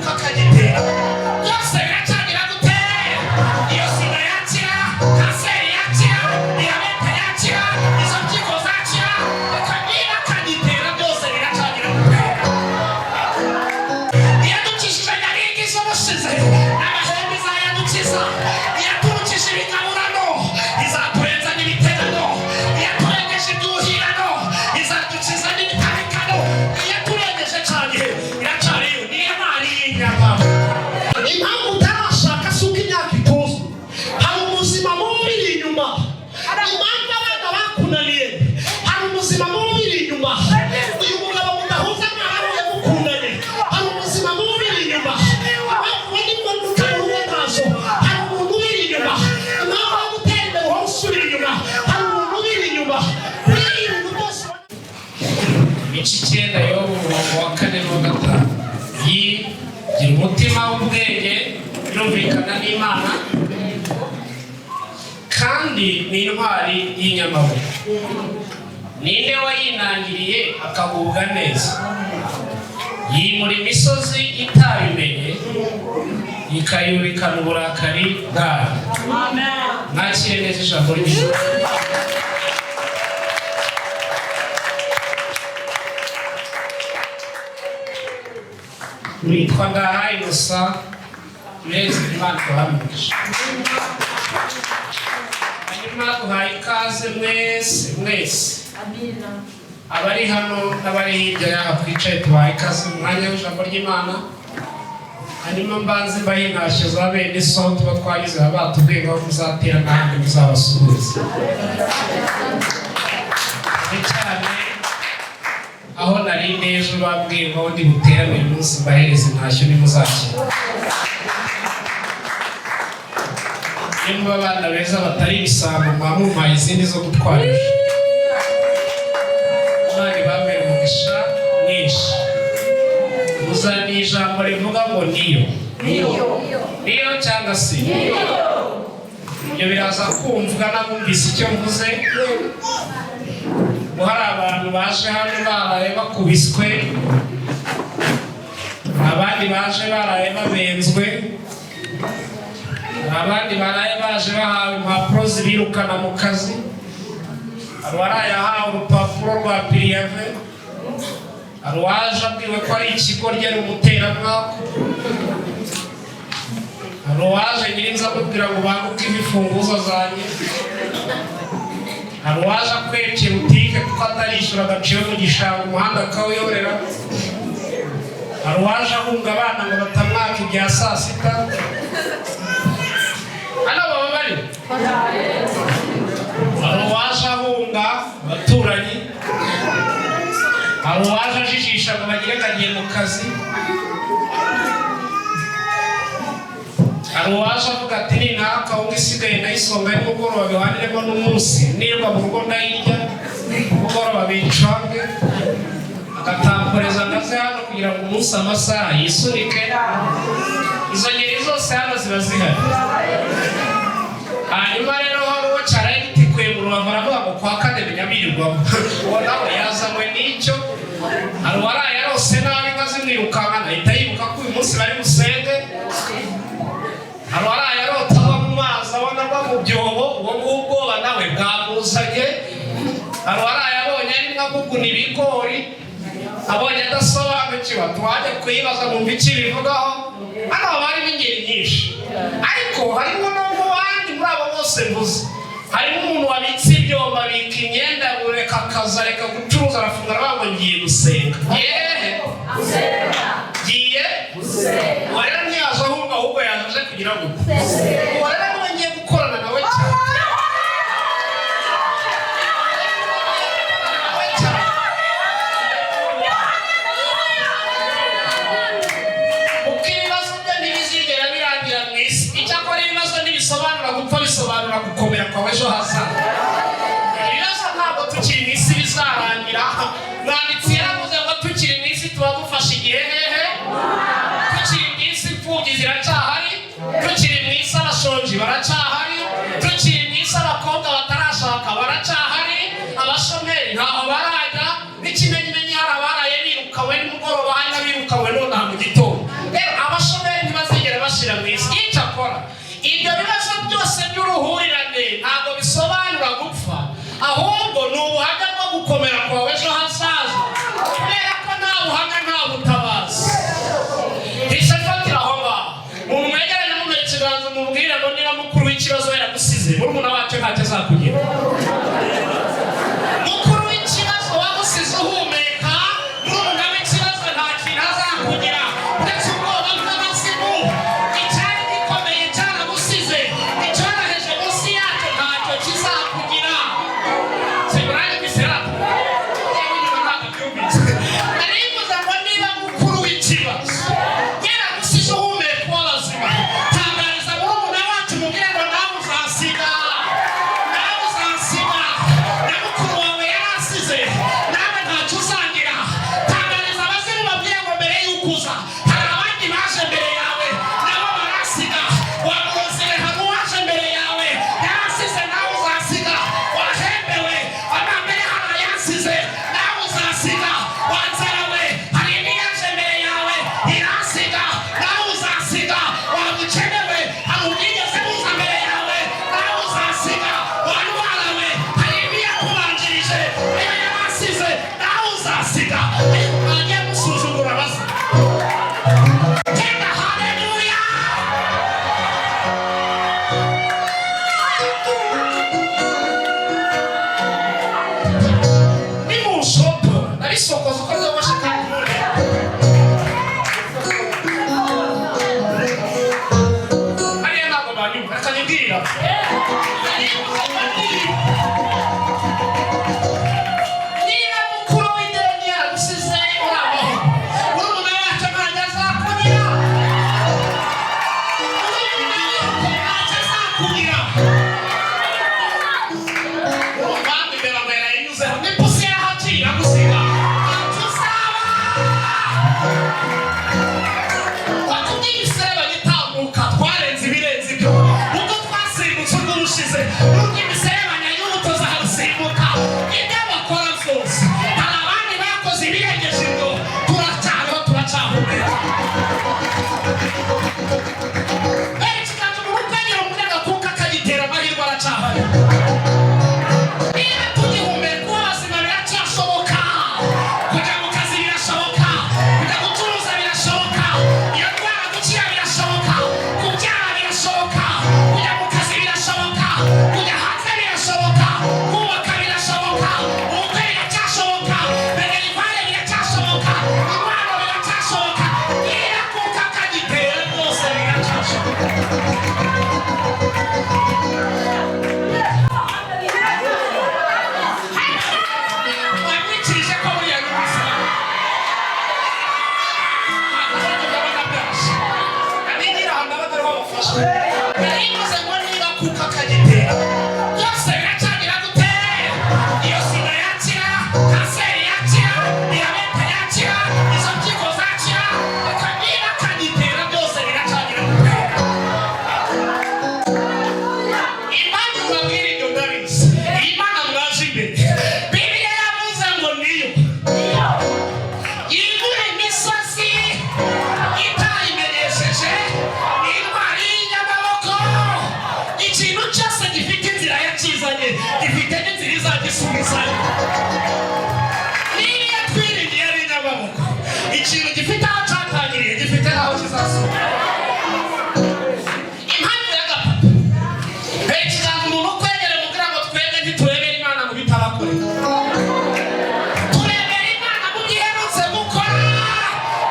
kakagitera byose biracagira gute iyo sida yakira kanseri yakira diyabete yakira izo mpyiko zakira akabira kagitera byose biracagira gute yadukishije nyarigi z'ubushize n'amahembe izayadukiza yaturukije ibigaburano izaturenza n'ibiterano yaturengeje ibyuhirano izadukiza n'ibitarikano yaturengeje cyane iracariyo niyo mari y'inyama impamvu utarashaka si uko imyaka ituze hari ubuzima mubi inyuma impamvu abana bakunaniye hari ubuzima mubi inyuma uyu mugabo mudahuza amahoro yamukundanye hari ubuzima mubi inyuma impamvu nibwo mutaruwe nazo hari umuntu uri inyuma impamvu yo gutera imbere wowe usubira inyuma hari umuntu uri inyuma kuri ibintu byose imico 9 y'ubu wa 4 n'uwa 5 gira umutima w'ubwenge birumvikana n'Imana kandi ni intwari y'inyamabuye ninde wayinangiriye akagubwa neza yimura imisozi itabimenye ikayubikana uburakari bwayo mwakire neza ijambo ry'Imana nitwa Ngahaye Innocent Mezi Imana kuhamisha hanyuma duhaye ikaze mwese abari hano n'abari hirya y'aha twicaye tubaye ikaze mu mwanya w'ijambo ry'Imana hanyuma mbanze mbahe intashyo za bene so tuba twagize abatubwiye ngo muzatera n'ahandi muzabasuhuza cyane aho nari nejo babwiye ngo ndi buterane uyu munsi mbahereze intashyo nimuzakira nimba abana beza batari ibisambo mwamumpaye izindi zo gutwarisha Imana ibambere umugisha mwinshi muzaniye ijambo rivuga ngo niyo cyangwa se ibyo biraza kumvwa n'abumvise icyo mvuze ngo hari abantu baje hano baraye bakubiswe abandi baje baraye babenzwe abandi baraye baje bahawe impapuro zibirukana mu kazi abaraye ahawe urupapuro rwa piriyave aruwaje abwiwe ko ari ikigo ryari umuteramwaka aruwaje nyirinza amubwira ngo banguke ibifunguzo zanjye aruwaje akwekera butike kuko atarishyura agaciro mu gishanga umuhanda akawuyorera aruwaje ahunga abana ngo batamwaka ibya saa sita hano baba bari aruwaje ahunga abaturanyi aruwaje ajijisha ngo bagire kagiye mu kazi aruwaje avuga ati ninaka unga isigaye nayisonga y'umugoroba bihaniremo n'umunsi nirwa mu rugo ndayirya umugoroba bicange agatamporeza ngaze hano kugira ngo umunsi amasaha yisunike izo ngeri zose hano ziba zihari hanyuma rero hari uwo cyaraye gitikuye mu rubavu aravuga ngo kwa kane binyabirirwamo uwo nawe yazanywe n'icyo hari uwaraye arose nabi inka zimwirukankana ahita yibuka ko uyu munsi bari busenge hari uwaraye arota ava mu mazi abona ava mu byobo uwo ngubwoba nawe bwamuzanye hari uwaraye abonye arimo aguguna ibigori abonye adasobanukiwe tuwaje kuyibaza mu biki bivugaho hano haba harimo ingeri nyinshi ariko harimo no mu bandi muri abo bose mvuze harimo umuntu wabitse ibyombo abika imyenda reka akaza reka gucuruza arafunga aravuga ngo ngiye gusenga ngiye gusenga uwo rero ntiyaje ahubwo yaje kugira ngo uwo rero niwe ngiye gukorana nawe cyane bisobanura gukomera kwawe ejo hazaza ibibazo ntabwo tukiri mu isi bizarangira mwanditsi yaravuze ngo tukiri mu isi tuba dufashe igihe hehe tukiri mu isi imfubyi ziracyahari tukiri mu isi abashonji baracyahari tukiri mu isi abakobwa batarashaka baracyahari abashomeri ntaho barajya n'ikimenyimenyi hari abaraye birukawe nimugoroba hari n'abirukawe nonaha mu gitondo rero murumuna wacu ntacyo azakugira. Mukuru w'ikibazo wamusize uhumeka, murumuna w'ikibazo nta kintu azakugira ndetse ubwoba bw'amazimu. Icyari gikomeye cyaramusize, icyoroheje munsi yacyo ntacyo kizakugira. Seburani biserato naribuza ngo niba mukuru w'ikibazo yaramusize uhumeka w'abazima, tangariza murumuna wacu mubwire ngo nawe uzasiga, nawe uzasiga, na mukuru wawe yarasize nawe ntacyo uzangira. Tangariza abazimu babwire ngo mbere y'uko uza hari abandi baje mbere yawe nabo barasiga. Wamuzire hari uwaje mbere yawe yarasize nawe uzasiga. Wahembewe amambere hari ayasize nawe uzasiga. Wanzarawe hari n'iyaje mbere yawe irasiga nawe uzasiga. Wagukenewe hari ubwigeze buza mbere yawe nawe uzasiga. Warwarawe hari ibiyakubanjirije niyo yarasize nawe uzasiga. Mwagiye musuzugura basa tenda haleluya. Ni mu shopo narisokoza uko ryogoshe kandi mure hariya ntabwo banyumva reka nibwira niba mukuru w'ideni yaragusize urabaho, murumuna wacu ntacyo azakugira, murumuna wacu ntacyo azakugira. Urumva imbere ngo yarayinyuzeho n'ipusi yarahaciye iragusiga ntacyo uzaba. Watubwiye imisaraba gitambuka twarenze ibirenze ibyo, ubwo twasimbutse urw'ubushize n'ubwo imiserebanya y'ubuto zarusimbuka. Ibyo bakora byose hari abandi bakoze ibirengeje ibyo, turacyariho turacyahumeka. Ikiganza umuntu ukagira umurega kuko akagitera amahirwe aracyahari. Niba tugihumeka ubuzima biracyashoboka, kujya mu kazi birashoboka, kujya gucuruza birashoboka, iyo ndwara gukira birashoboka, kubyara birashoboka, kujya mu kazi birashoboka, kujya hanze birashoboka, kubaka birashoboka, ubukwe biracyashoboka, minerivare biracyashoboka, impano biracyashoboka. Niba kuko akagitera byose biracyashoboka. Wamwikirije ko buriya n'ubuzima abigira ahantu abagore babafasha. Naribuze ngo niba kuko akagitera byose biracyagira gute? Iyo sida yakira, kanseri yakira, diyabete yakira, izo mpyiko zakira, reka niba akagitera byose biracyagira gute? Imana mbabwira ibyo ndabizi, Imana mwaje imbere. Bibiliya yavuze ngo niyo yimura imisozi itayimenyesheje, intwari y'inyamaboko. Ikintu cyose gifite inzira yakizanye gifite n'inzira izagisubizayo. Niba twiringiye ari inyamaboko, ikintu gifite aho cyatangiriye gifite n'aho kizasubira. Impamvu ya gatatu, ikiganza umuntu ukwegera kugira ngo twebwe ntiturebere Imana mu bitabakorera. Turebera Imana mu giherutse gukora,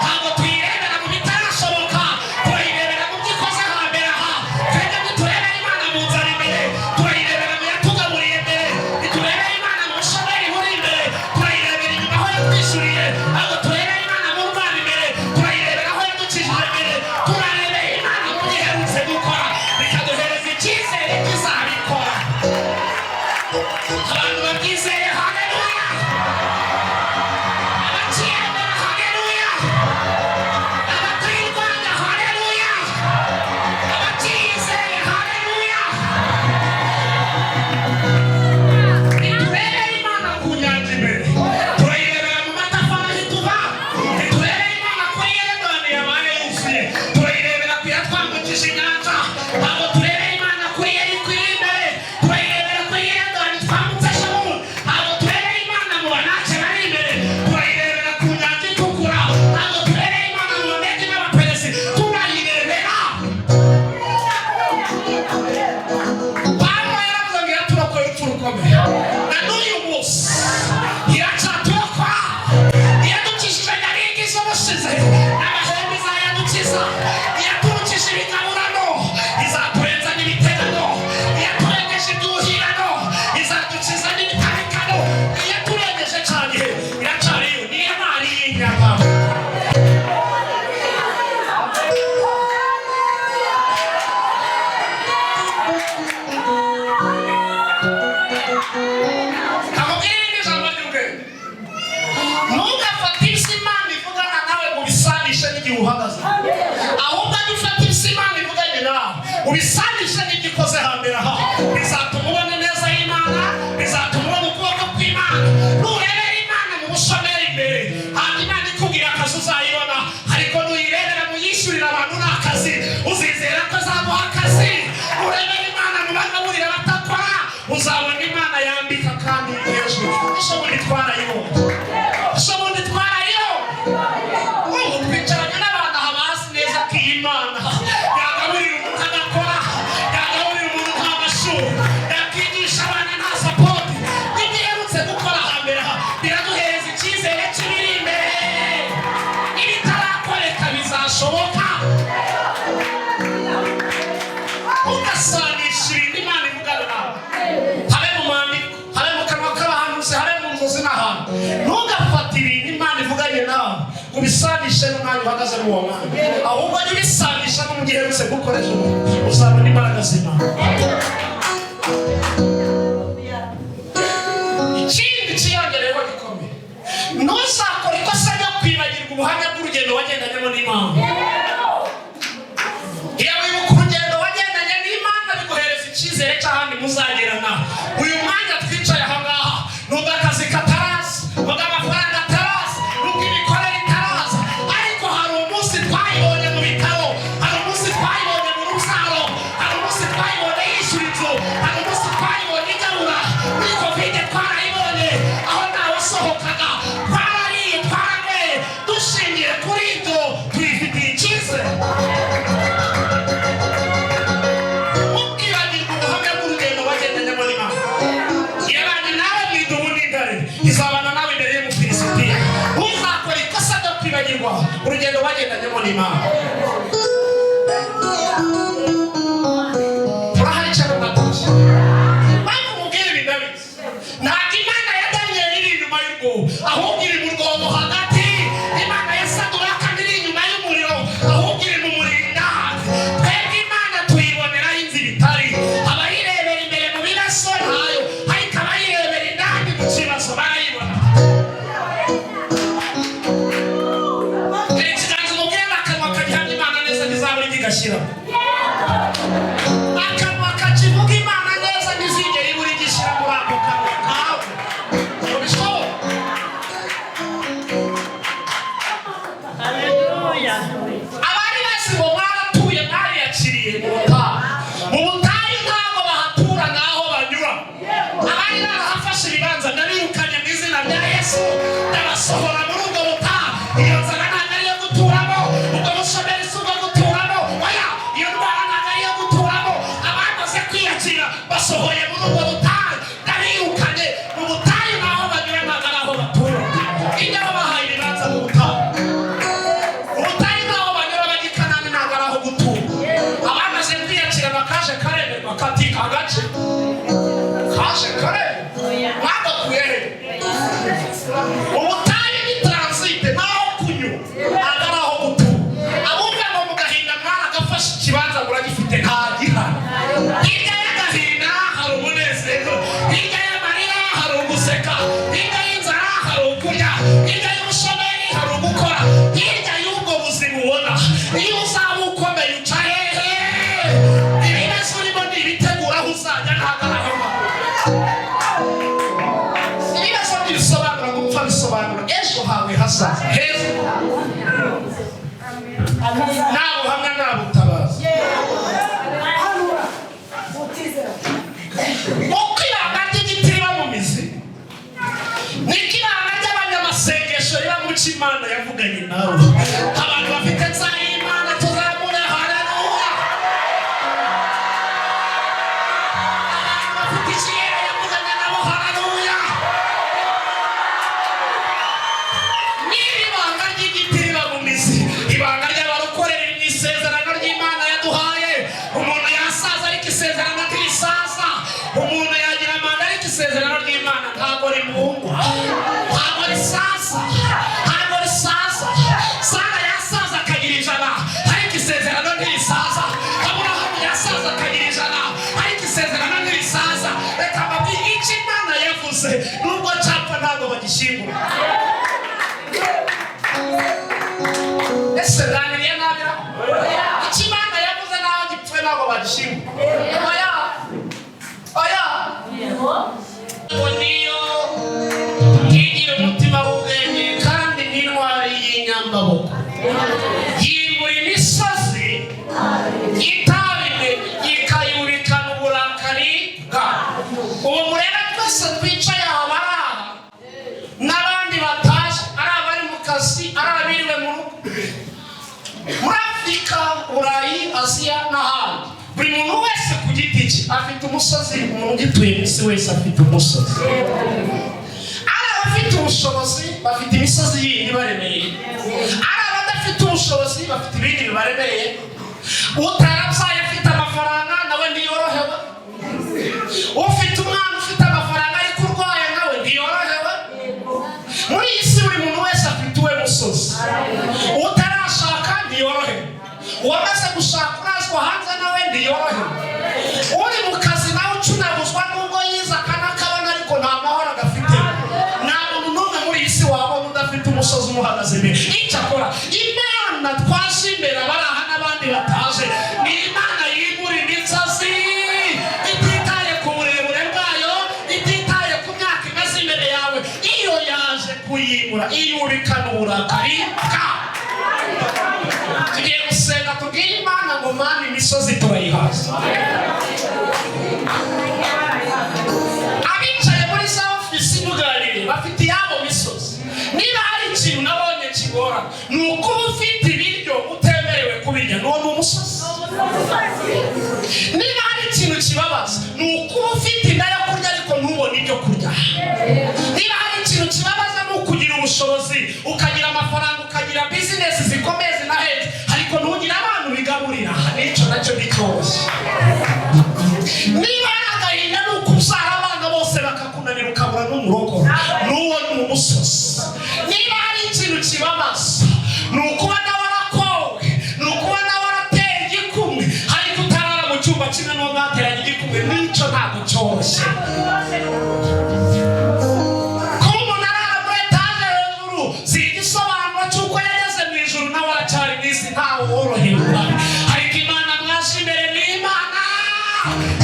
ntabwo tuyirebera mu bitarashoboka, turayirebera mu byikoze hambere aha. Twebwe ntiturebera Imana mu nzara imbere, turayirebera mu yatugaburiye mbere. Ntiturebera Imana mu bushomeri buri imbere, turayirebera inyuma aho yatwishyuriye. Ntabwo turebera Imana mu ndwara imbere, turayirebera aho yadukijije mbere. Turarebera Imana mu giherutse gukora, bikaduhereza icyizere kizabikora. Abantu babyizeye haleluya, abacyemera haleluya, abatayirwanya haleluya, abacyizeye haleluya. Ntiturebera Imana ku nyanja imbere, turayirebera mu matafari aho ituva. Ntiturebera Imana kuri Yorodani yabaye yuzuye, turayirebera ibikaburano izaturenza n'ibiterano, yaturengeje ibyuhirano izadukiza n'ibitarikano, yaturengeje cyane iracariyo niyo mari y'inyama. Ntugafate Imana ivugana nawe ngo ubisanishe n'igihe uhagaze, ahubwo ufate Imana ivuganye nawe ubisanishe n'igikoze hambere aha. Bizatuma ubona neza y'Imana, bizatuma ubona ukuboko kw'Imana. Nurebera Imana mu bushomeri imbere, hanyuma Imana ikubwira akazi uzayibona, ariko nuyirebera mu yishyurira abantu n'akazi uzizera ko azaguha akazi. Nurebera Imana mu bagaburira batakora, uzabona Imana yambika kandi hejuru. Ishobora twarayibo twicaranye n'abantu abazi neza ko iyi Imana yagaburira umuntu agakora, yagaburira umuntu nta mashuri, yakigisha abana nta sapoti. Ibyo iherutse gukora hambere biraduhereza icyizere kibiri imbere, ibitarakoreka bizashoboka. Ugasanisha ibintu Imana ivugana nawe, habe mu mwandiko, habe mu kanwa k'abahanuzi, habe mu nzozi n'ahantu. Ntugafate ibintu Imana ivuganye nawe ubisanishe n'umwanya uhagaze mu uwo mwanya, ahubwo jya ubisanisha no mu gihe uherutse gukoresha uzabona imbaraga z'Imana. Ikindi cyiyongereyeho gikomeye, ntuzakore ikosa ryo kwibagirwa ubuhamya bw'urugendo wagendanyemo n'Imana. Iyo wibuka urugendo wagendanye n'Imana biguhereza icyizere cy'ahandi muzagerana. Uyu mwanya twicaye aha ngaha nubwo akazi kataraza, nubwo amafaranga ataraza, nubwo imikorere itaraza, ariko hari umunsi twayibonye mu bitaro, hari umunsi twayibonye mu rubyaro, hari umunsi twayibonye yishyura inzu, hari umunsi twayibonye igabura. Muri Covid twarayibonye aho ntawe wasohokaga, twarariye twaranyweye. Dushingiye kuri ibyo tuyifitiye icyizere. Mukibagirwa ubuhamya bw'urugendo wagendanyemo n'Imana. Yabanye nawe mu idubu n'intare, izabana nawe imbere y'Umufilisitiya. Ntuzakore ikosa ryo kwibagirwa urugendo wagendanyemo n'Imana. Turahari cyane natuje mpamvu mubwira ibi ndabizi. Ntabwo Imana ya Daniyeli iri inyuma y'urwobo, ahubwo iri mu rwobo hagati. Imana ya Saduraka iri inyuma y'umuriro, ahubwo iri mu murinda. Twebwe Imana tuyiboneraho inzira itari, abayirebera imbere mu bibazo ntayo, ariko abayirebera indani mu kibazo barayibona. Ikiganza umubwire n'akanwa kagihamya Imana neza ntizabura igigashyiramo. Akanwa kakivuga Imana neza ntizigera ibura igishyira muri ako kanwa kawe. Ubishoboye? Abari basi ngo mwaratuye mwariyakiriye mu butayu. Mu butayu ntabwo bahatura n'aho banyura. Abari barahafashe ibibanza ndabirukanye mu izina rya Yesu, ndabasohora muri ubwo butayu. Iyo nzara ntabwo ari iyo guturamo, ubwo bushomeri si ubwo guturamo, oya, iyo ndwara ntabwo ari iyo guturamo. Abamaze kwiyakira basohoye muri ubwo butayu, ndabirukanye. Mu butayu n'aho banyura ntabwo ari aho batura. Iyo babahaye ibibanza mu butayu, ubutayu n'aho banyura bajya i Kanani ntabwo ari aho gutura. Abamaze kwiyakira bakaje karemerwa kati kagace kaje karemerwa mwagakuye he? Ubutayu ni transite naho kunyura ntabwo ari aho gutura. Abumva ngo mu gahinda mwaragafashe ikibanza muragifite nta gihari. Hirya y'agahinda hari umunezero, hirya y'amarira hari uguseka, hirya y'inzara hari ukurya, hirya y'ubushomeri hari ugukora, hirya y'ubwo buzima ubona. Iyo uzaba ukomeye uca hehe? Ibibazo urimo ntibitegura aho uzajya ntabwo ari aho ngaho. Ibibazo ntibisobanura gupfa, bisobanura ejo hawe hazaza heza. Nta buhamya nta butabazi. Uko ibanga ry'igiti riba mu mizi, niko ibanga ry'abanyamasengesho riba mu cyo Imana yavuganye nawe. Abantu bafite nzara y'Imana tuzamure haleluya. Abantu bafite ikirere yavuganye nabo haleluya. Niba ibanga ry'igiti riba mu mizi, ibanga ry'abarukorera mu isezerano ry'Imana yaduhaye Burayi, Aziya n'ahandi. Buri muntu wese ku giti cye afite umusozi. Umuntu ugituye isi wese afite umusozi. Ari abafite ubushobozi bafite imisozi yindi ibaremereye, ari abadafite ubushobozi bafite ibindi bibaremereye. Utarabyaye afite amafaranga nawe ntiyorohewe, ufite umwana ufite amafaranga ariko urwaye nawe ntiyorohewe. Muri iyi si buri muntu wese afite uwe musozi. Utarashaka ntiyorohewe, uwamaze gushaka urazwa hanze nawe ntiyorohewe, uri mu kazi nawe ucunaguzwa n'ubwo yize akanakabona ariko nta mahoro agafite. Nta muntu n'umwe muri iyi si wabona udafite umusozi umuhagaze imbere. Icyakora Imana twashimira bari aha n'abandi bataje, ni Imana yimura imisozi ititaye ku burebure bwayo, ititaye ku myaka imaze imbere yawe. Iyo yaje kuyimura iyubikana uburakari bwawe. Tugiye gusenga tubwire Imana ngo Mana imisozi turayihaza. Abicaye muri za ofisi muganire bafite yabo misozi. Niba hari ikintu nabonye kigora ni uko ufite ibiryo utemerewe kubirya, n'uwo ni umusozi. Niba hari ikintu kibabaza ni uko ufite inda yo kurya ariko ntubone ibyo kurya. Niba hari ikintu kibabaza ni ukugira ubushobozi, ukagira amafaranga, ukagira bizinesi zikomeye zinahetse ariko ntugire abantu bigaburira. Nicyo nacyo gicyoroshye. Niba agahinda ni ukubyara abana bose bakakunanira ukabura n'umurogoro, n'uwo ni umusozi. Niba hari ikintu kibabaza ni ukubona warakowe, ni ukubona warateye igikumwe ariko utarara mu cyumba kimwe n'uwo mwateranye igikumwe. Nicyo ntabwo cyoroshye. Kuba umuntu arara muri etaje hejuru si igisobanuro cy'uko yageze mu ijuru nawe aracyari mu isi, ntawe worohewe. Ariko Imana mwaje imbere ni Imana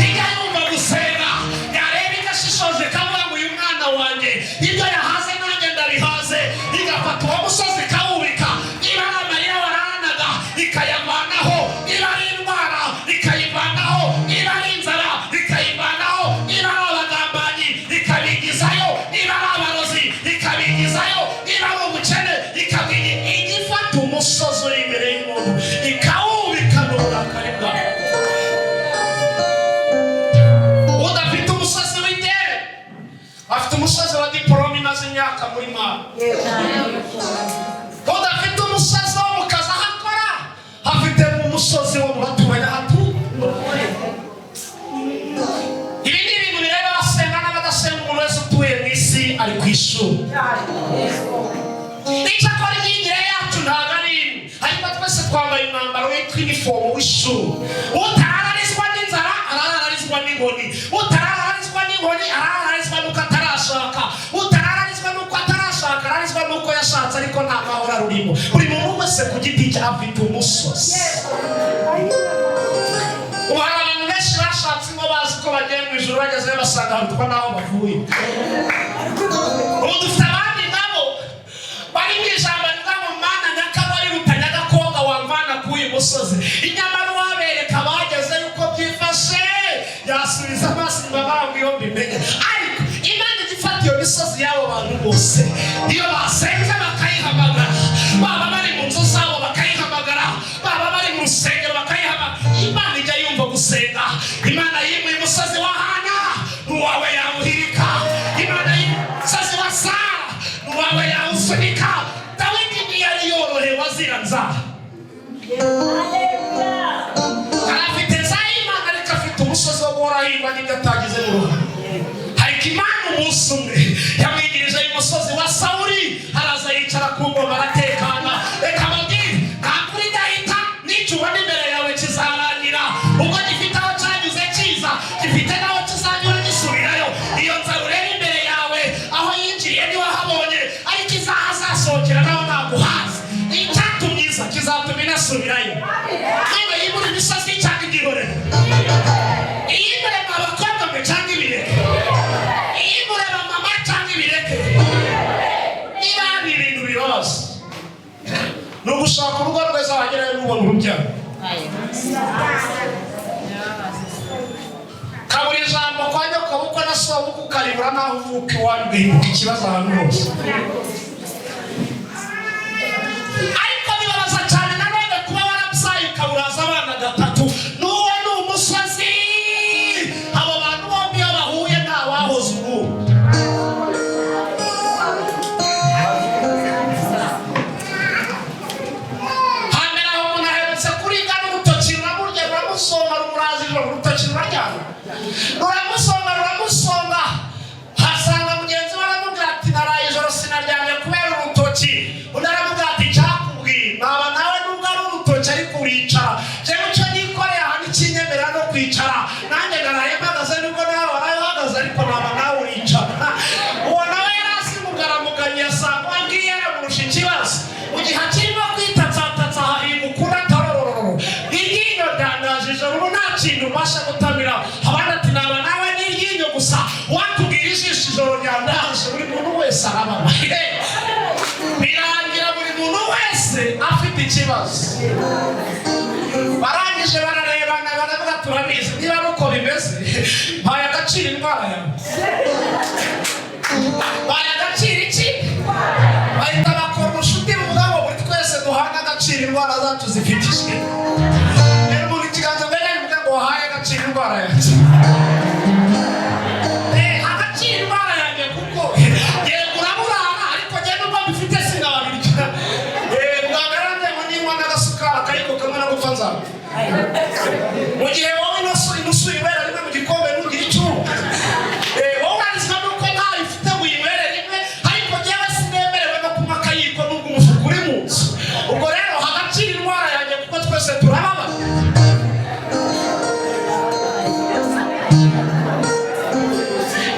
ijya yumva gusenga, yareba igashishoje ikavuga ngo uyu mwana wanjye ibyo yahaze nanjye ndabihaze. Igafata uwo musozi ikawubika. Niba ari amarira waranaga ikayavanaho, niba ari indwara ikayivanaho, niba ari inzara ikayivanaho, niba ari abagambanyi ikabigizayo, niba ari abarozi ikabigizayo, niba ari ubukene ikabigizayo. Igifata umusozi uri imbere y'umuntu ikawubika n'uburakari bwawe. Udafite umusozi w'ideni afite umusozi wa diporome imaze imyaka muri Mana. Udafite umusozi wo mu kazi aho akora afite umusozi wo mu baturage aho atuye. Ibi ni ibintu bireba abasenga n'abadasenga. Umuntu wese utuye mu isi ari ku ishuri. Icyakora imyigire yacu ntabwo ari imwe, ariko twese twambaye umwambaro witwa inifomu w'ishuri. Utarararizwa n'inzara arararizwa n'inkoni, utarararizwa n'inkoni arararizwa n'uko atarashaka, utarararizwa n'uko atarashaka ararizwa n'uko yashatse ariko nta mahoro arurimo. Buri muntu wese ku giti cye afite umusozi. Ubu hari abantu benshi bashatse ngo bazi ko bagiye mu ijuru, bagezeyo basanga harutwa n'aho bavuye. Ubu dufite abandi nabo bari mu ijambo rivuga ngo Mana nyakabari rutanya agakobwa wamvana k'uyu musozi. Inyamara wabereka bageze yuko byifashe yasubiza amaso inyuma bavuga iyo mbimenye. Ariko Imana igifata iyo misozi y'abo bantu bose, iyo basenze bakayihamagara, baba bari mu nzu zabo bakayihamagara, baba bari mu rusengero bakayihamagara. Imana ijya yumva gusenga. Imana yimuye umusozi wa Hana n'uwawe yawuhirika. Imana yimuye umusozi wa Sara n'uwawe yawusunika. Dawidi ntiyari yorohewe azira nzara. Arafite za Imana ariko afite umusozi wo guhorahirwa n'ibyo atagize mu rugo. Ariko Imana umunsi umwe yamwigirije umusozi wa Sawuli, araza yicara ku ngoma aratekana. Reka mbabwire, nta kuri dahita n'icyo ubona imbere yawe kizarangira. Ubwo gifite aho cyanyuze kiza, gifite n'aho kizanyura gisubirayo. Iyo nzara ureba imbere yawe aho yinjiriye ntiwahabonye, ariko izahazasohokera naho ntaguhaza. Icyatumye iza kizatuma inasubirayo. Niba yibura imisozi cyangwa igihorero, iyimurema abakobwa mwe cyangwa ibireke, iyimurema mama cyangwa ibireke. Niba hari ibintu bibabaza ni ugushaka urugo rweza wagerayo n'ubona urubyaro. Kabura ijambo kwa nyokobukwe na sobukwe ukaribura naho uvuka iwanyu ugahinduka ikibazo ahantu hose. Ariko bibabaza cyane nanone kuba warabyaye ukaburaza abana jewe cyo nikoreye ahantu ikinyemera no kwicara nanjye naraye mpagaze nubwo nawe waraye uhagaze ariko naba nawe uricara uwo nawe yarasimugaramuganye yasanga ngiye yaramurusha ikibazo mu gihe akirimo kwitatsatatsa imukura tarororo iryinyo ryandajije ubu nta kintu mbasha gutamira abandi ati naba nawe n'iryinyo gusa watubwira ijisho ijoro ryandaje buri muntu wese arababaye birangira buri muntu wese afite ikibazo barangije bararebana baravuga turabizi niba ari uko bimeze baye agaciro indwara yawe baye agaciro iki bahita bakora ubucuti bwabo buri twese duhana agaciro indwara zacu zifitishwe rero umuntu ikiganza mbere yavuga ngo wahaye agaciro indwara yacu agaciro indwara yanjye kuko yego uraburana ariko njye nubwo mbifite sinababirya bwagaragaye ngo ninywa n'agasukari akayiko kamwe no gupfa nzaba mu gihe wowe inusu ibera rimwe mu gikombe ntugire icyuma wowe uranditswe nuko ntawe ufite ngo uyibere rimwe ariko njyewe sinemerewe no kunywa akayiko nubwo umufuka uri mu nzu ubwo rero hagaciro indwara yanjye kuko twese turababara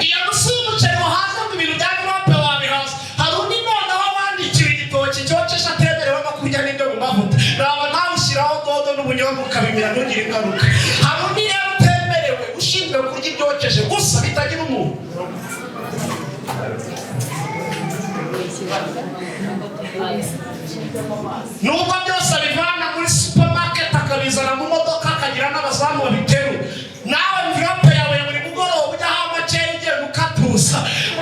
iyo nusu y'umuceri wahaza mu bintu bya mirope wabihaza hari undi noneho wandikiwe igitoki cyokeje atemerewe no kurya n'ibyo mu mavuta naba nawe ushyiraho dodo n'ubunyobwa ukabimira ntugire ingaruka hari undi rero utemerewe ushinzwe kurya ibyokeje gusa bitagira umuntu nubwo byose abivana muri supermarket akabizana mu modoka akagira n'abazamu babiteru nawe mvirope yawe ya buri mugoroba ujyaho amakeya ugenda ukatuza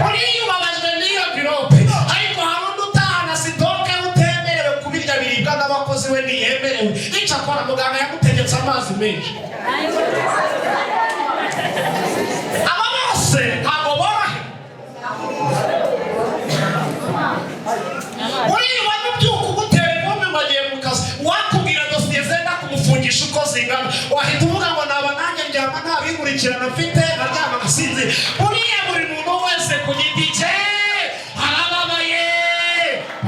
uriya ubabajwe n'iyo mvirope ariko hari undi utahana sitoke utemerewe kubirya biribwa n'abakozi we ntiyemerewe icyakora muganga yamutegetse amazi menshi aba bose ntabwo borohe uriya wamubyuka ugutera ivumbi ngo agiye mu kazi wakubwira dosiye zenda kumufungisha uko zingana wahita uvuga ngo naba nanjye ndyama nta bikurikirana mfite nkaryama ngasinzi uriya buri muntu wese ku giti cye arababaye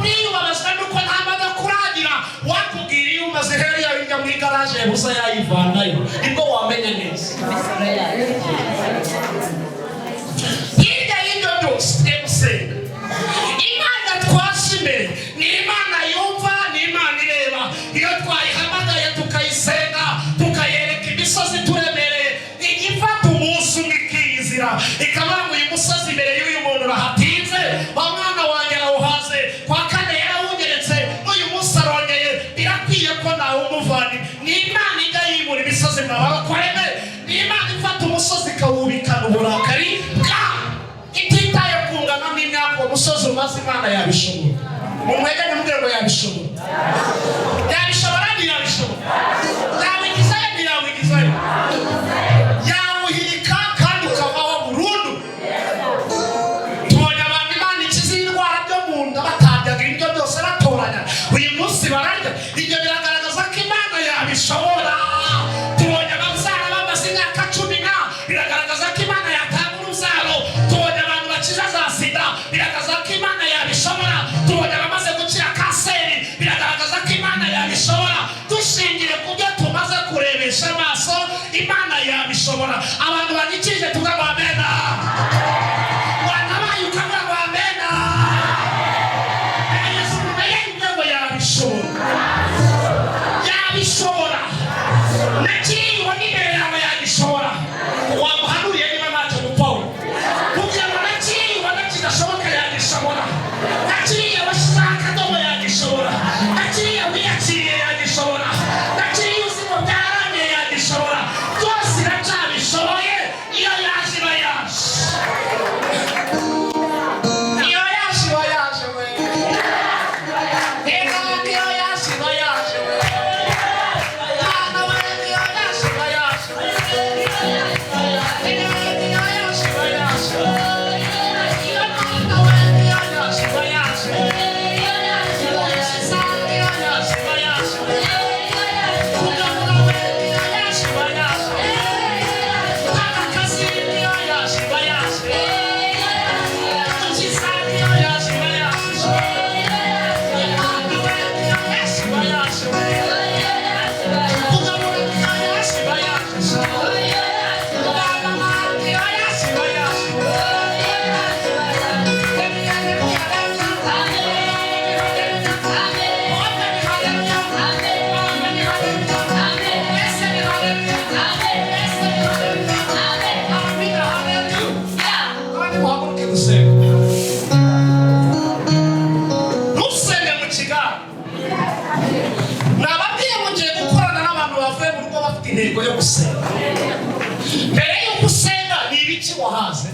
uriya ubabazwa nuko nta modoka uragira wakubwira iyo umaze heriya ujya muri garaje busa yayivanayo nibwo wamenya neza hirya y'ibyo byose emusenga imana twashe imbere ni imana yumva ni imana ireba iyo twayihamagaye tukayisenga tukayereka imisozi turemereye igifata umunsi umwe ikiyizira ikabanga uyu musozi imbere y'uyu muntu urahatinze wa mwana wanjye arawuhaze kwa kane yarawugeretse n'uyu munsi arongeye birakwiye ko nawe umuvani ni imana ijya yimura imisozi mwabakoreme ni imana ifata umusozi ikawubikana uburakari bwa ititaye kungana n'imyaka uwo musozi umaze imana yabishobora mumwege nimubwire ngo yabishobora yabishobora ntiyabishobora yawigizayo ntiyawigizayo yawuhirika kandi ukavaho burundu tubonye abantu imana ikiza indwara byo mu nda bataryaga ibiryo byose batoranya uyu munsi bararya ibyo biragaragaza ko imana yabishobora tubonye abazara bamaze imyaka 10 biragaragaza ko imana yatanga urubyaro tubonye abantu bakiza za sida biragaragaza ko imana yabishobora tubonye abamaze gukira kanseri biragaragaza ko imana yabishobora dushingiye ku byo tumaze intego yo gusenga. Mbere yo gusenga ni ibiki wahaze?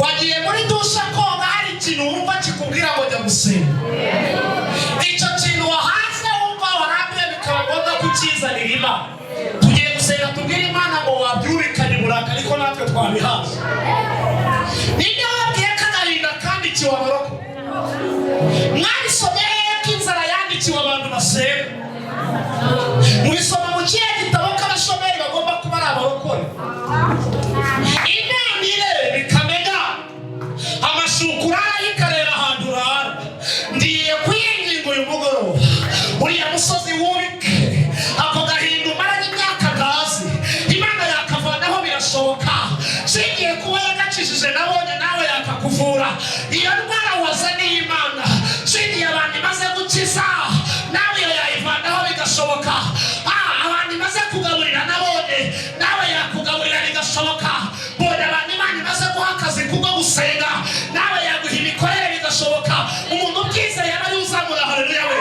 Wagiye muri dusha koga hari ikintu wumva kikubwira ngo jya gusenga. Icyo kintu wahaze wumva warambiwe bikaba ngombwa kukizanira Imana. Tugiye gusenga tubwire Imana ngo wabyubikanye buraka ariko natwe twabihaze. Ninde wabwiye kagahinda kandikiwe abaroko? Mwabisomye ko inzara yandikiwe abantu basenga. Mubisoma mu kihe gitabo k'abashomeri bagomba kuba ari abarokore? Imana irebe ikamenya amashuka urara ikareba ahantu urara. Ndiye kwiyinginga uyu mugoroba uriya musozi wubike ako gahinda umaranye imyaka gazi Imana yakavanaho birashoboka. Singiye kuba yagacishije nabonye nawe yakakuvura. Iyo ndwara wazaniye Imana singiye abantu imaze gukiza nawe yayivanaho bigashoboka. Abantu imaze kugaburira nabonye nawe yakugaburira bigashoboka. Bona abantu Imana imaze guha akazi kubwo gusenga nawe yaguha imikorere bigashoboka. Umuntu ubyizeye aba yuzamura haleluya we.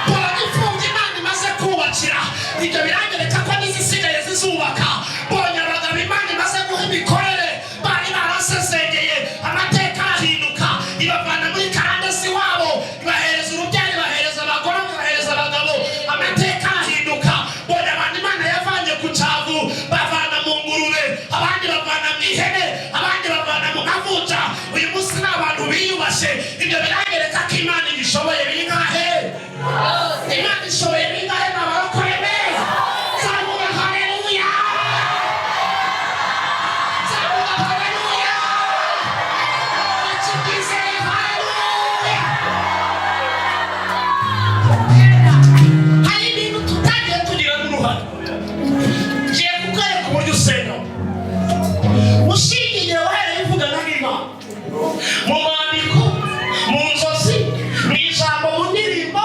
Bona imfubyi Imana imaze kubakira ibyo birangereka ko n'izisigaye zizubaka. Bona abagabo Imana imaze guha imikorere bari barasesengeye amateka ahinduka ibavana muri karandasi wabo ibahereza urubyaro ibahereza abagore ibahereza abagabo amateka ahinduka. Bona abantu Imana yavanye ku cyavu bavana mu ngurube abandi bavana mu ihene abandi bavana mu mavuta. Uyu munsi ni abantu biyubashye. Ibyo birangereka ko Imana ibishoboye bingahe? Imana ishoboye bingahe n'abarokore neza? Zamuka haleluya, zamuka haleluya, ikigize haleluya. Hari ibintu tutagiye tugira n'uruhare. Ngiye kukwereka uburyo usenga ushingiye wahereye uvugana n'Imana mu mwandiko, mu nzozi, mu ijambo, mu ndirimbo,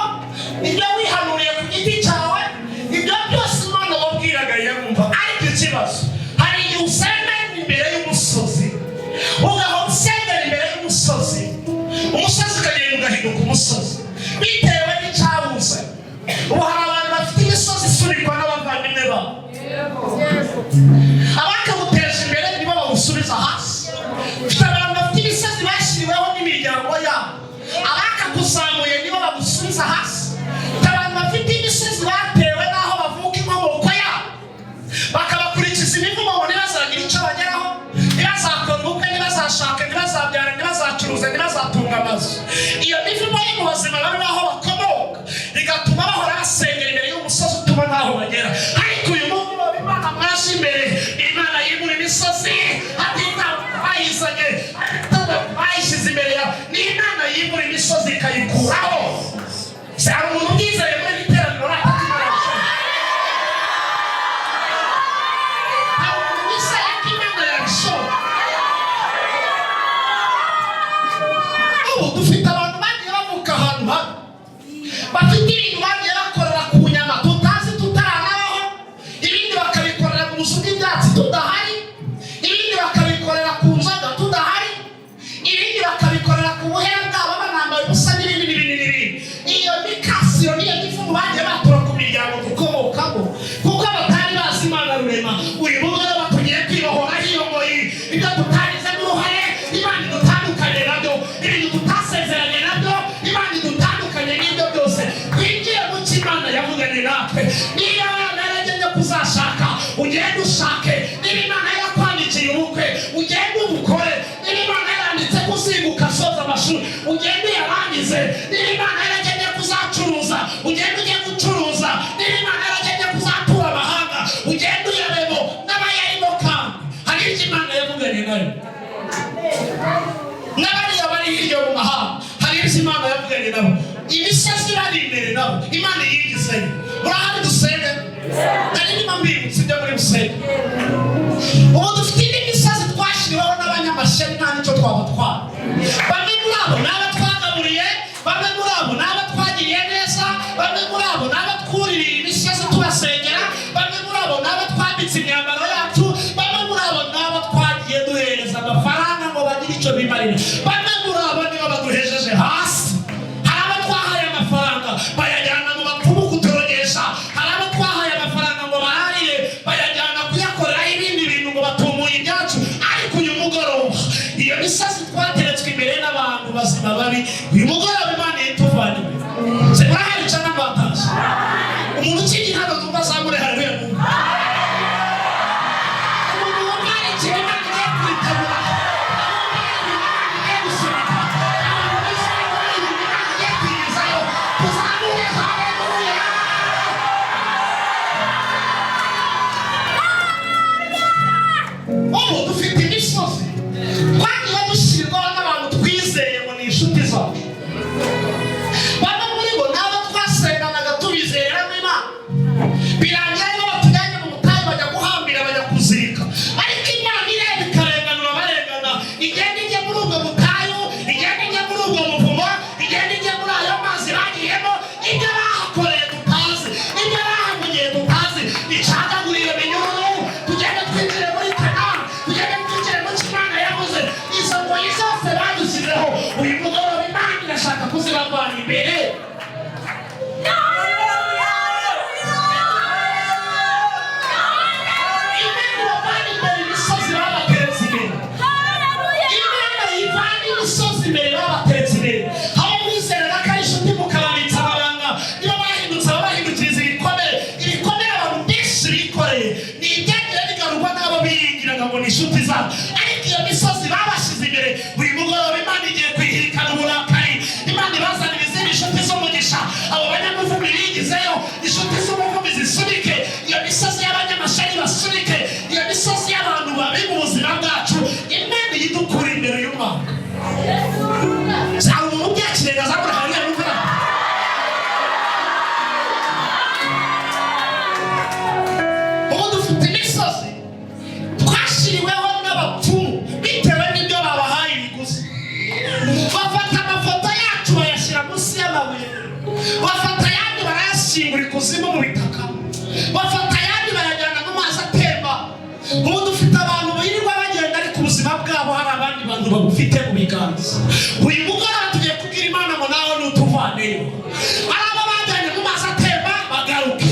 ibyo wihanuriye ku giti cyawe, ibyo byose Imana wabwiraga yumva. Ariko ikibazo hari igihe usenga imbere y'umusozi ugahora usengera imbere y'umusozi, umusozi ukagenda ugahinduka umusozi bitewe n'icyawuze. Ubu hari abantu bafite imisozi isurikwa n'abavandimwe babo. Abakaguteje imbere nibo bagusubiza hasi. Ufite abantu bafite imisozi bashyiriweho n'imiryango yabo. Abakaguzamuye nibo bagusubiza hasi. Ufite abantu bafite imisozi batewe n'aho bavuka inkomoko yabo bakabakurikiza imivumo ngo ntibazagira icyo bageraho, ntibazakora ubukwe, ntibazashaka, ntibazabyara, ntibazacuruza, ntibazatunga amazu. Iyo mivumo yo mu buzima bari aho bakomoka bigatuma bahora basengera imbere y'umusozi utuma ntaho bagera. Ariko uyu mugoroba Imana mwaje imbere, Imana yimura imisozi atitawe bayizanye bayishyize imbere yawe. Ni Imana yimura imisozi ikayikuraho. Se hari umuntu ubwizeye muri iri teraniro natatu Imana yabishobora? Hari umuntu wizeye ko Imana yabishobora? Ubu dufite abantu bagiye bavuka ahantu hamwe bafite ibintu bagiye bakorera ku nyama tutazi tutaranabaho, ibindi bakabikorera mu busu bw'ibyatsi tudahari, ibindi bakabikorera ku nzoga tudahari, ibindi bakabikorera ku buhera bwabo banambaye ubusa n'ibindi n'ibindi. Iyo mikasiyo niyo mivumo bagiye batura ku miryango dukomokamo kuko batari bazi Imana rurema. Uyu mugoroba tugiye kwibohora hiyo ngoyi ibyo tutarize n'uruhare Imana idutandukanye nabyo, ibintu tutasezeranye nabyo Imana idutandukanye n'ibyo byose. Twinjiye mu cyo Imana yavuganye natwe. Niba yaragennye kuzashaka ugende ushake. Niba Imana yakwandikiye ubukwe ugende ubukore. Niba Imana yaranditse kuziga ugasoza amashuri ugende uyarangize. Niba Imana yaragennye kuzacuruza ugende ujye gucuruza. Niba Imana yaragennye kuzatura amahanga ugende uyaremo n'abayarimo. Kandi hari icyo Imana yavuganye nayo. N'abariya bari hirya mu mahanga hari ibyo Imana yavuganye nabo. Imisozi bari imbere nabo Imana yigizeyo. Murahari dusenge? Hari niba mbibutse ibyo muri busenge. Ubu dufite indi misozi twashyiriweho n'abanyamashyari nta n'icyo twabatwara. Bamwe muri abo ni abo twagaburiye, bamwe muri abo ni abo twagiriye neza, bamwe muri abo ni abo twuririye imisozi tubasengera, bamwe muri abo ni abo twambitse imyambaro yacu, bamwe muri abo ni abo twagiye duhereza amafaranga ngo bagire icyo bimarira, bamwe muri abo nibo baduhejeje hasi. Hari abo inshuti z'umuvuzi zisunike, iyo misozi y'abanyamashari basunike, iyo misozi y'abantu babi mu buzima bwacu. Imana idukura imbere y'umwaka. Zawe umuntu byakirega zabura hariya n'umvura. Ubu dufite imisozi twashiriweho n'abapfumu bitewe n'ibyo babahaye ibiguzi. Bafata amafoto yacu bayashyira munsi y'amabuye, bafata ayandi barayashyingura ikuzimu mu bitaka, bafata ayandi bayajyana mu mazi atemba. Ubu dufite abantu birirwa bagenda ariko ubuzima bwabo hari abandi bantu babufite mu biganza. Uyu mugoroba tugiye kubwira Imana ngo nawe nutuvaneyo. Ari abo bajyanye mu mazi atemba bagaruke,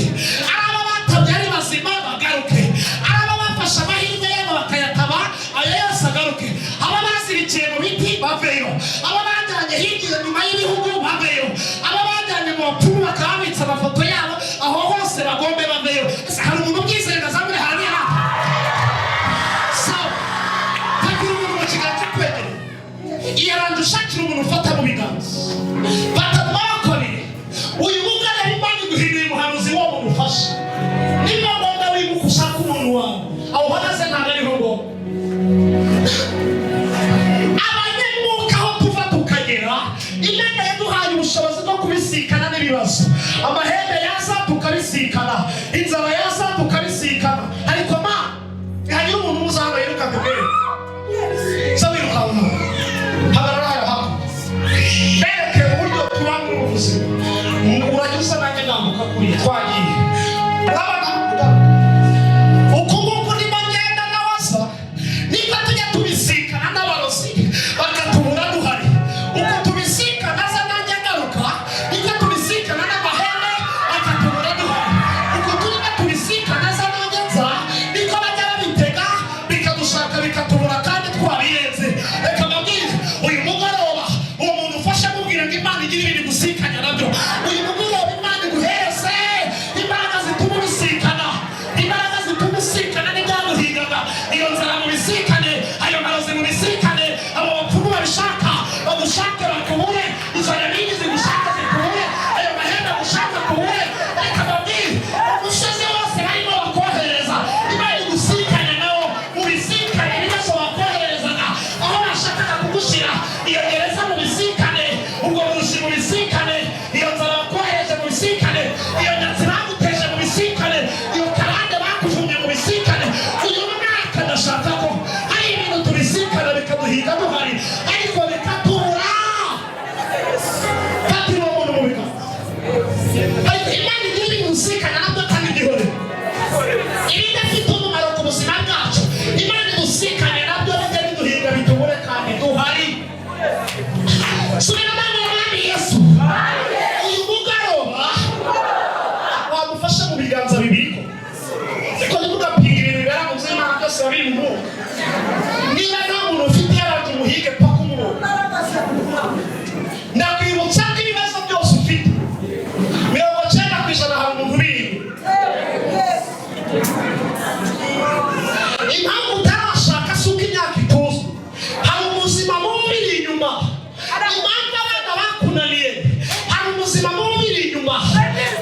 ari abo batabye ari bazima bagaruke, ari abo bafashe amahirwe yabo bakayataba ayo yose agaruke, abo bazirikiye mu biti baveyo, abo bajyanye hirya nyuma y'ibihugu baveyo, abo bajyanye mu bapfumu bakababitsa amafoto yabo, aho hose bagombe baveyo. Hari umuntu ubwizera zaburi hariya iyo abantu ushakira umuntu ufata mu biganza batabakoreye. Uyu mugana Imana iguhindura umuhanuzi wo mu mufasha. Niba ngombwa wibuka ushaka umuntu wawe aho uhagaze ntabwo ariho ngo abanyamwuka aho tuva tukagera. Imana yaduhaye ubushobozi bwo kubisikana n'ibibazo. Amahembe yaza tukabisikana, inzara yaza tukabisikana, ariko hagira umuntu uzaba yiruka mbere sawiruka umuntu hagarara hapo bereke uburyo tuba mu buzima. Urajya nanjye nambuka kuri twagiye urabona uko nguko niba ngenda nawaza niba tujya tubisikana n'abarozi bakatubura duhari, uko tubisikana za nanjye ngaruka niba tubisikana n'amahene bakatubura duhari, uko turiba tubisikana za nanjye nza niko bajya babitega bikadushaka bikatubura kandi twabirenze. Reka mbabwire uyu mugoroba uwo muntu ufasha mubwira ngo Imana igira ibintu gusikanya nabyo. Uyu mugoroba Imana iguhereze imbaraga zituma ubisikana, imbaraga zituma ubisikana n'ibyaguhigaga. Iyo nzara mu bisikane, ayo marozi mu bisikane, abo bapfumu babishaka bagushake bakubure, izo nyamigi zigushaka zikubure, ayo mahembe agushaka kubure. Reka mbabwire umusozi wose barimo bakohereza Imana igusikanya nawo mu bisikane ibibazo bakoherezaga, aho bashakaga kugushyira iyo gereza mu bisikane, ubwo burushi mu bisikane, iyo nzara bakohereje mu bisikane, iyo nyatsi baguteje mu bisikane, iyo karande bakuvumye mu bisikane. Uyu mwaka ndashaka ko hari ibintu tubisikana bikaduhiga duhari ariko bikatubura. Fata uwo muntu mu biganza. Ariko Imana igira ibintu bisikana nabyo kandi gihore ibidafite umumaro ku buzima bwacu. Imana idusikane nabyo bijya biduhiga bitubure kandi duhari. Subira mama mwami Yesu. Uyu mugoroba wagufasha mu biganza bibiri ko nikugapiga ibintu bibera mu buzima byose wabiri mu mwuka. Niba nta muntu ufite yaraje umuhige paka umwuka, ndakwibutsa ko ibibazo byose ufite 90% hari umuntu ubiri. Impamvu utarashaka si uko imyaka ituze, hari ubuzima bubi inyuma. Impamvu abana bakunaniye, hari ubuzima bubi inyuma.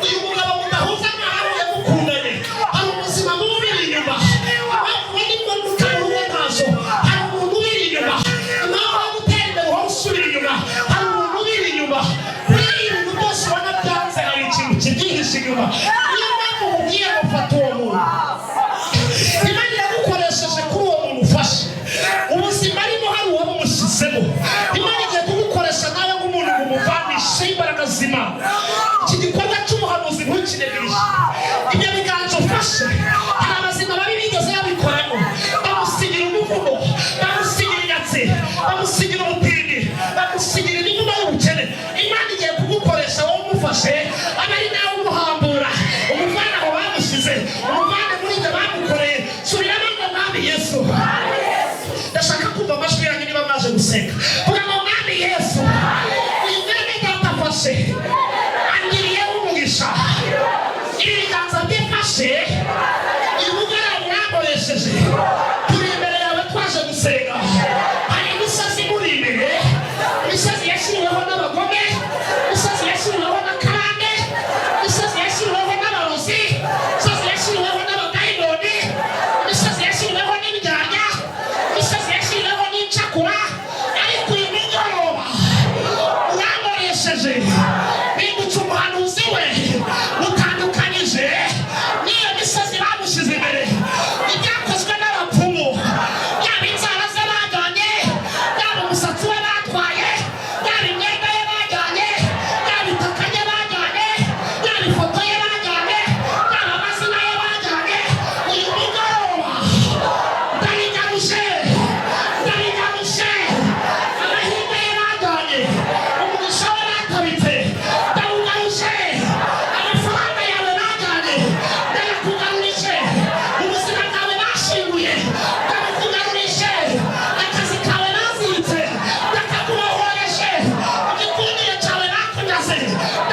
Uyu mugabo mudahuza mwawe yamukundanye, hari ubuzima bubi inyuma. Impamvu nibwo mutaruwe ntazo, hari umuntu ubiri inyuma. Impamvu yo gutera imbere wowe usubira inyuma, hari umuntu ubiri inyuma. Muri ibintu byose ubona byanze hari ikintu kibyihishe inyuma. Niyo mpamvu mubwiye gufata uwo muntu. Imana iragukoresheje kuri uwo muntu ufashe ubuzima arimo, hari uwabumushyizemo. Imana igiye kugukoresha nawe nk'umuntu umuvanisha imbaraga z'Imana. Iki gikorwa cy'ubuhanuzi ntukinegereje. Ibyo biganza ufashe hari abazima babi bigeze babikoramo, bamusigira umuvumo, bamusigira inyatsi, bamusigira ubutindi, bamusigira iminyuma y'ubukene. Imana igiye kugukoresha wowe umufashe, aba ari nawe umuhambura byose